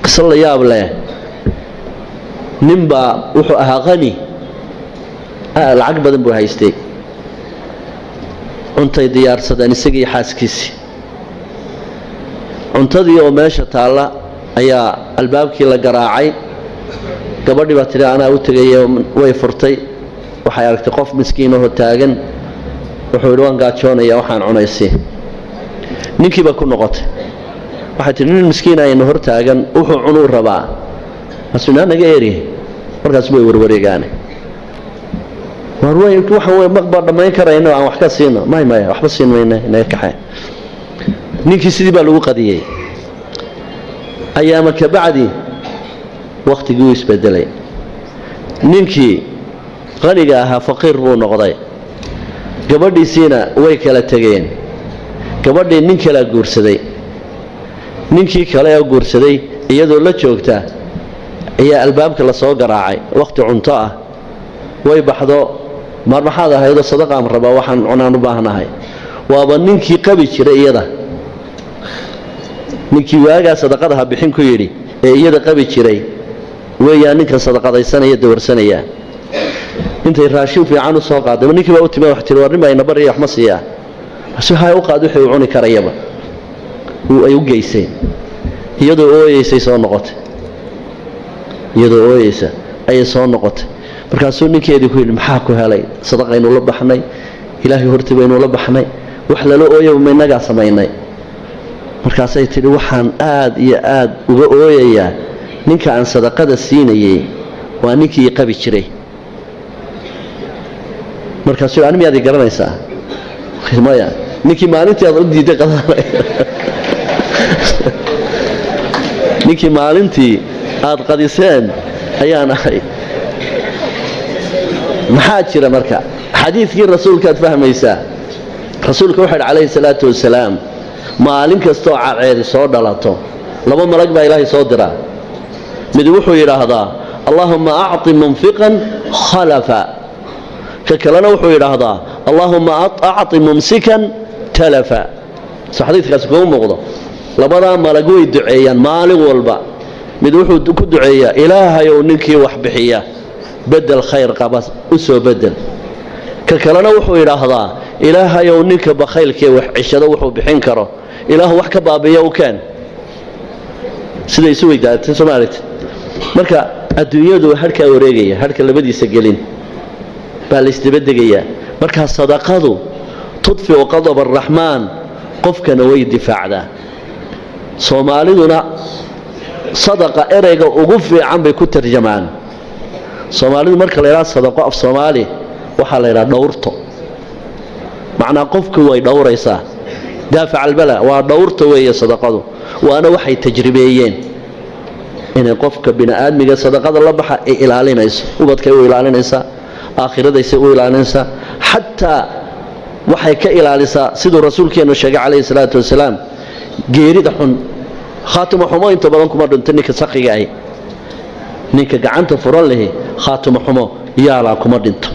قصة الله يا أبلاه نمبا وحو أهاغني العقبة دنبو هايستيك cuntay diyaarsadeen isagii xaaskiisii cuntadii oo meesha taala ayaa albaabkii la garaacay gabadhii baa tiri anaa u tagay way furtay waxay aragtay qof miskiin oo taagan wuxuu yiri waan gaajoonaya waxaan cunaysay ninkii baa ku noqotay waxay tiri nin miskiin ah inoo hor taagan wuxuu cunuu rabaa mas'uulna naga eeri markaas way warwareegaan marway waxaan way maqbar dhameyn karayno aan wax ka siino may waxba siinayna inay ka xay ninkii sidii baa lagu qadiyay ayaama ka bacdi waqtigii isbedelay ninkii qaniga ahaa faqiir buu noqday gabadhiisina way kala tageen gabadhii nin kala guursaday ninkii kale oo guursaday iyadoo la joogta ayaa albaabka la soo garaacay waqti cunto ah way baxdo marbaxaad ahaydo sadaqa am raba waxaan cunaan u baahnahay waaba ninkii qabi jiray iyada ninkii waaga sadaqada ha bixin ku yiri ee iyada qabi jiray weeyaa ninka sadaqadaysanaya dawarsanaya intay raashin fiican u soo qaaday ninkii baa u timay wax tiri warnimo ay nabar iyo wax ma siiya waxay u qaad wixii uu cuni karayaba uu ay u geysay iyadoo ooyeysay soo noqotay iyadoo ooyeysa ay soo noqotay markaasuu ninkeedii ku yiri maxaa ku helay sadaqaynu la baxnay ilaahay hortii baynu la baxnay wax lala ooyo maynaga sameeynay markaasay tiri waxaan aad iyo aad uga ooyayaa ninka aan sadaqada siinayay waa ninkii qabi jiray markaasuu aan miyaad garanaysaa khidmaya ninkii maalintii aad u diiday qadaalay ninkii maalintii aad qadiseen ayaan ahay maxaa jira marka xadiiskii rasuulka aad fahmaysaa rasuulka wuxuu calayhi salaatu wasalaam maalin kasto caceed soo dhalato laba malag baa ilaahay soo diraa mid wuxuu yiraahdaa allahumma a'ti munfiqan khalafa ka kalena wuxuu yiraahdaa allahumma a'ti mumsikan talafa xadiiskaas ku muuqdo labada malag way duceeyaan maalin walba mid wuxuu ku duceeyaa ilaahay oo ninkii wax bixiya بدل خير قبس أسوى بدل ككلنا وحو يراهضا إله يونيك بخيلك وعشده وحو بحنكره إله وحك بابيه وكان سيدا يسوي دا تسمعت مركا الدنيا دو هركا وريقية هركا اللي بدي يسجلين بالستبدقية مركا الصدقات تطفئ غضب الرحمن قفك نوي الدفاع ده صومالينا صدقة إرقا وقفي عم بيكون ترجمان Soomaalidu marka la yiraahdo sadaqo af Soomaali waxa la yiraahdaa dhawrto macna qofku way dhawraysaa daafac albala waa dhawrto weeye sadaqadu waana waxay tajribeeyeen in qofka bini'aadmiga sadaqada la baxa ay ilaalinayso ubadka ay ilaalinaysa aakhiradiisa ay ilaalinaysa hatta waxay ka ilaalisaa sidoo rasuulkeenu sheegay calayhi salaatu wasalaam geerida xun khaatimo xumo inta badan kuma dhintan ninka saqiga ay ninka gacanta furan leh khaatimo xumo yaala kuma dhinto